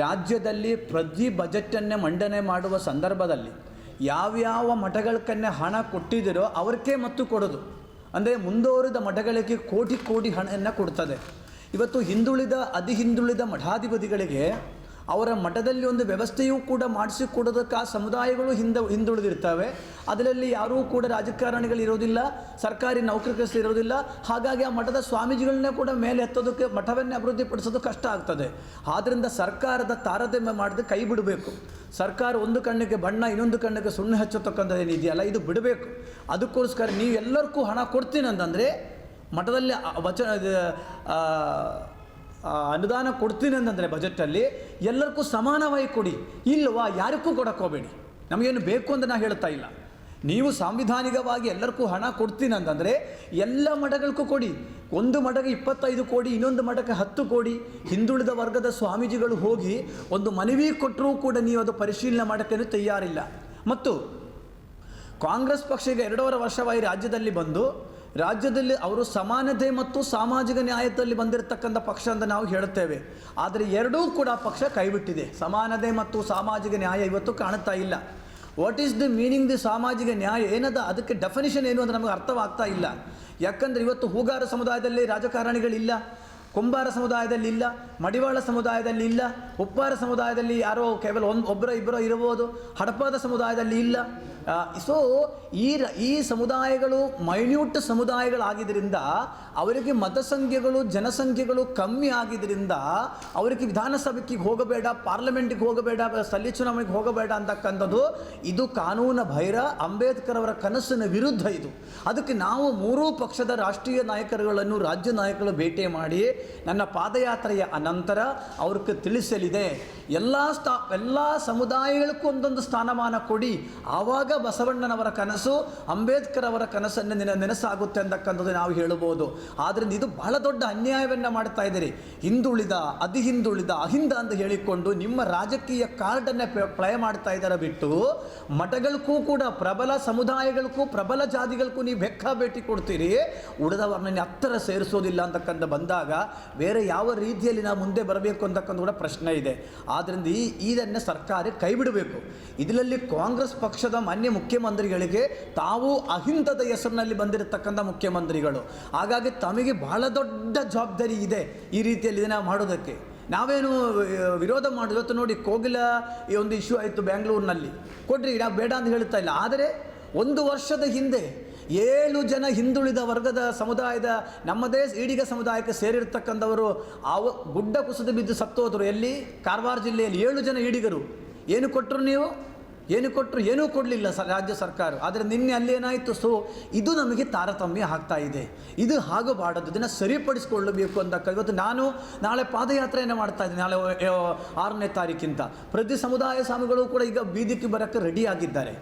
ರಾಜ್ಯದಲ್ಲಿ ಪ್ರತಿ ಬಜೆಟನ್ನೇ ಮಂಡನೆ ಮಾಡುವ ಸಂದರ್ಭದಲ್ಲಿ ಯಾವ್ಯಾವ ಮಠಗಳಕ್ಕನ್ನೇ ಹಣ ಕೊಟ್ಟಿದ್ದೀರೋ ಅವ್ರಿಗೆ ಮತ್ತು ಕೊಡೋದು. ಅಂದರೆ ಮುಂದುವರಿದ ಮಠಗಳಿಗೆ ಕೋಟಿ ಕೋಟಿ ಹಣವನ್ನು ಕೊಡ್ತದೆ. ಇವತ್ತು ಅತಿ ಹಿಂದುಳಿದ ಮಠಾಧಿಪತಿಗಳಿಗೆ ಅವರ ಮಠದಲ್ಲಿ ಒಂದು ವ್ಯವಸ್ಥೆಯೂ ಕೂಡ ಮಾಡಿಸಿಕೊಡೋದಕ್ಕೆ ಆ ಸಮುದಾಯಗಳು ಹಿಂದುಳಿದಿರ್ತವೆ. ಅದರಲ್ಲಿ ಯಾರೂ ಕೂಡ ರಾಜಕಾರಣಿಗಳು ಇರೋದಿಲ್ಲ, ಸರ್ಕಾರಿ ನೌಕರರು ಇರೋದಿಲ್ಲ. ಹಾಗಾಗಿ ಆ ಮಠದ ಸ್ವಾಮೀಜಿಗಳನ್ನೇ ಕೂಡ ಮೇಲೆ ಎತ್ತೋದಕ್ಕೆ, ಮಠವನ್ನೇ ಅಭಿವೃದ್ಧಿಪಡಿಸೋದು ಕಷ್ಟ ಆಗ್ತದೆ. ಆದ್ದರಿಂದ ಸರ್ಕಾರದ ತಾರತಮ್ಯ ಮಾಡಿದ್ರೆ ಕೈ ಬಿಡಬೇಕು. ಸರ್ಕಾರ ಒಂದು ಕಣ್ಣಿಗೆ ಬಣ್ಣ ಇನ್ನೊಂದು ಕಣ್ಣಿಗೆ ಸುಣ್ಣ ಹಚ್ಚತಕ್ಕಂಥದ್ದು ಏನಿದೆಯಲ್ಲ, ಇದು ಬಿಡಬೇಕು. ಅದಕ್ಕೋಸ್ಕರ ನೀವು ಎಲ್ಲರಿಗೂ ಹಣ ಕೊಡ್ತೀನಿ ಅಂತಂದರೆ ಮಠದಲ್ಲಿ ಅನುದಾನ ಕೊಡ್ತೀನಿ ಅಂತಂದರೆ ಬಜೆಟಲ್ಲಿ ಎಲ್ಲರಿಗೂ ಸಮಾನವಾಗಿ ಕೊಡಿ. ಇಲ್ವಾ ಯಾರಿಗೂ ಕೊಡೋಕ್ಕೋಗಬೇಡಿ. ನಮಗೇನು ಬೇಕು ಅಂತ ನಾನು ಹೇಳ್ತಾ ಇಲ್ಲ. ನೀವು ಸಾಂವಿಧಾನಿಕವಾಗಿ ಎಲ್ಲರಿಗೂ ಹಣ ಕೊಡ್ತೀನಿ ಅಂತಂದರೆ ಎಲ್ಲ ಮಠಗಳಿಗೂ ಕೊಡಿ. ಒಂದು ಮಠಕ್ಕೆ 25 ಕೋಟಿ, ಇನ್ನೊಂದು ಮಠಕ್ಕೆ 10 ಕೋಟಿ. ಹಿಂದುಳಿದ ವರ್ಗದ ಸ್ವಾಮೀಜಿಗಳು ಹೋಗಿ ಒಂದು ಮನವಿ ಕೊಟ್ಟರೂ ಕೂಡ ನೀವು ಅದು ಪರಿಶೀಲನೆ ಮಾಡೋಕ್ಕೇನು ತಯಾರಿಲ್ಲ. ಮತ್ತು ಕಾಂಗ್ರೆಸ್ ಪಕ್ಷ ಈಗ 2.5 ವರ್ಷವಾಗಿ ರಾಜ್ಯದಲ್ಲಿ ಅವರು ಸಮಾನತೆ ಮತ್ತು ಸಾಮಾಜಿಕ ನ್ಯಾಯದಲ್ಲಿ ಬಂದಿರತಕ್ಕಂಥ ಪಕ್ಷ ಅಂತ ನಾವು ಹೇಳುತ್ತೇವೆ. ಆದರೆ ಎರಡೂ ಕೂಡ ಪಕ್ಷ ಕೈಬಿಟ್ಟಿದೆ. ಸಮಾನತೆ ಮತ್ತು ಸಾಮಾಜಿಕ ನ್ಯಾಯ ಇವತ್ತು ಕಾಣುತ್ತಾ ಇಲ್ಲ. What is the meaning the ಸಾಮಾಜಿಕ ನ್ಯಾಯ ಏನದ, ಅದಕ್ಕೆ ಡೆಫಿನಿಷನ್ ಏನು ಅಂತ ನಮಗೆ ಅರ್ಥವಾಗ್ತಾ ಇಲ್ಲ. ಯಾಕಂದರೆ ಇವತ್ತು ಹೂಗಾರ ಸಮುದಾಯದಲ್ಲಿ ರಾಜಕಾರಣಿಗಳಿಲ್ಲ, ಕುಂಬಾರ ಸಮುದಾಯದಲ್ಲಿ ಇಲ್ಲ, ಮಡಿವಾಳ ಸಮುದಾಯದಲ್ಲಿ ಇಲ್ಲ, ಉಪ್ಪಾರ ಸಮುದಾಯದಲ್ಲಿ ಯಾರೋ ಕೇವಲ ಒಬ್ಬರೋ ಇಬ್ಬರೋ ಇರಬಹುದು, ಹಡಪದ ಸಮುದಾಯದಲ್ಲಿ ಇಲ್ಲ. ಸೊ ಈ ಸಮುದಾಯಗಳು ಮೈನ್ಯೂಟ್ ಸಮುದಾಯಗಳಾಗಿದ್ದರಿಂದ ಅವರಿಗೆ ಮತಸಂಖ್ಯೆಗಳು ಜನಸಂಖ್ಯೆಗಳು ಕಮ್ಮಿ ಆಗಿದ್ದರಿಂದ ಅವರಿಗೆ ವಿಧಾನಸಭೆಗೆ ಹೋಗಬೇಡ, ಪಾರ್ಲಿಮೆಂಟಿಗೆ ಹೋಗಬೇಡ, ಸ್ಥಳೀಯ ಚುನಾವಣೆಗೆ ಹೋಗಬೇಡ ಅಂತಕ್ಕಂಥದ್ದು ಇದು ಕಾನೂನು ಬಹಿರ ಅಂಬೇಡ್ಕರ್ ಅವರ ಕನಸಿನ ವಿರುದ್ಧ ಇದು. ಅದಕ್ಕೆ ನಾವು ಮೂರೂ ಪಕ್ಷದ ರಾಷ್ಟ್ರೀಯ ನಾಯಕರುಗಳನ್ನು ರಾಜ್ಯ ನಾಯಕರು ಭೇಟಿ ಮಾಡಿ ನನ್ನ ಪಾದಯಾತ್ರೆಯ ಅನಂತರ ಅವ್ರಿಗೆ ತಿಳಿಸಲಿದೆ, ಎಲ್ಲ ಸಮುದಾಯಗಳಿಗೂ ಒಂದೊಂದು ಸ್ಥಾನಮಾನ ಕೊಡಿ. ಆವಾಗ ಬಸವಣ್ಣನವರ ಕನಸು, ಅಂಬೇಡ್ಕರ್ ಅವರ ಕನಸನ್ನು ನೆನಸಾಗುತ್ತೆ ಅಂತಕ್ಕಂಥದ್ದು ನಾವು ಹೇಳಬಹುದು. ಆದ್ದರಿಂದ ಇದು ಬಹಳ ದೊಡ್ಡ ಅನ್ಯಾಯವನ್ನು ಮಾಡ್ತಾ ಇದ್ದೀರಿ. ಅತಿ ಹಿಂದುಳಿದ ಅಹಿಂದ ಅಂತ ಹೇಳಿಕೊಂಡು ನಿಮ್ಮ ರಾಜಕೀಯ ಕಾರ್ಡನ್ನು ಪ್ಲೇ ಮಾಡ್ತಾ ಇದ್ದಾರೆ ಬಿಟ್ಟು ಮಠಗಳಿಗೂ ಕೂಡ ಪ್ರಬಲ ಸಮುದಾಯಗಳಿಗೂ ಪ್ರಬಲ ಜಾತಿಗಳಿಗೂ ನೀವು ಭೇಟಿ ಕೊಡ್ತೀರಿ, ಉಳಿದವರನ್ನ ಹತ್ತಿರ ಸೇರಿಸೋದಿಲ್ಲ ಅಂತಕ್ಕಂಥ ಬಂದಾಗ ಬೇರೆ ಯಾವ ರೀತಿಯಲ್ಲಿ ನಾವು ಮುಂದೆ ಬರಬೇಕು ಅಂತಕ್ಕಂಥ ಕೂಡ ಪ್ರಶ್ನೆ ಇದೆ. ಆದ್ದರಿಂದ ಇದನ್ನು ಸರ್ಕಾರ ಕೈ ಬಿಡಬೇಕು. ಇದರಲ್ಲಿ ಕಾಂಗ್ರೆಸ್ ಪಕ್ಷದ ಮಾನ್ಯ ಮುಖ್ಯಮಂತ್ರಿಗಳಿಗೆ ತಾವು ಅಹಿಂದದ ಹೆಸರಿನಲ್ಲಿ ಬಂದಿರತಕ್ಕಂಥ ಮುಖ್ಯಮಂತ್ರಿಗಳು. ಹಾಗಾಗಿ ತಮಗೆ ಬಹಳ ದೊಡ್ಡ ಜವಾಬ್ದಾರಿ ಇದೆ ಈ ರೀತಿಯಲ್ಲಿ ಇದನ್ನು ಮಾಡೋದಕ್ಕೆ. ನಾವೇನು ವಿರೋಧ ಮಾಡಿ ಇವತ್ತು ನೋಡಿ ಕೋಗಿಲ ಈ ಒಂದು ಇಶ್ಯೂ ಆಯಿತು ಬೆಂಗಳೂರಿನಲ್ಲಿ, ಕೊಡ್ರಿ ನಾವು ಬೇಡ ಅಂತ ಹೇಳ್ತಾ ಇಲ್ಲ. ಆದರೆ 1 ವರ್ಷದ ಹಿಂದೆ 7 ಜನ ಹಿಂದುಳಿದ ವರ್ಗದ ಸಮುದಾಯದ ನಮ್ಮದೇ ಈಡಿಗ ಸಮುದಾಯಕ್ಕೆ ಸೇರಿರ್ತಕ್ಕಂಥವರು ಗುಡ್ಡ ಕುಸಿದು ಬಿದ್ದು ಸತ್ತೋದ್ರು. ಎಲ್ಲಿ? ಕಾರವಾರ ಜಿಲ್ಲೆಯಲ್ಲಿ 7 ಜನ ಈಡಿಗರು. ಏನು ಕೊಟ್ಟರು ನೀವು? ಏನು ಕೊಟ್ಟರು? ಏನೂ ಕೊಡಲಿಲ್ಲ ರಾಜ್ಯ ಸರ್ಕಾರ. ಆದರೆ ನಿನ್ನೆ ಅಲ್ಲಿ ಏನಾಯಿತು? ಸೊ ಇದು ನಮಗೆ ತಾರತಮ್ಯ ಆಗ್ತಾ ಇದೆ. ಇದು ಆಗಬಾರದು, ಇದನ್ನು ಸರಿಪಡಿಸಿಕೊಳ್ಳಬೇಕು ಅಂತ ಇವತ್ತು ನಾನು ನಾಳೆ ಪಾದಯಾತ್ರೆಯನ್ನು ಮಾಡ್ತಾ ಇದ್ದೀನಿ. ನಾಳೆ 6ನೇ ತಾರೀಕಿಂತ ಪ್ರತಿ ಸಮುದಾಯ ಸ್ವಾಮಿಗಳು ಕೂಡ ಈಗ ಬೀದಿಗೆ ಬರೋಕ್ಕೆ ರೆಡಿ ಆಗಿದ್ದಾರೆ.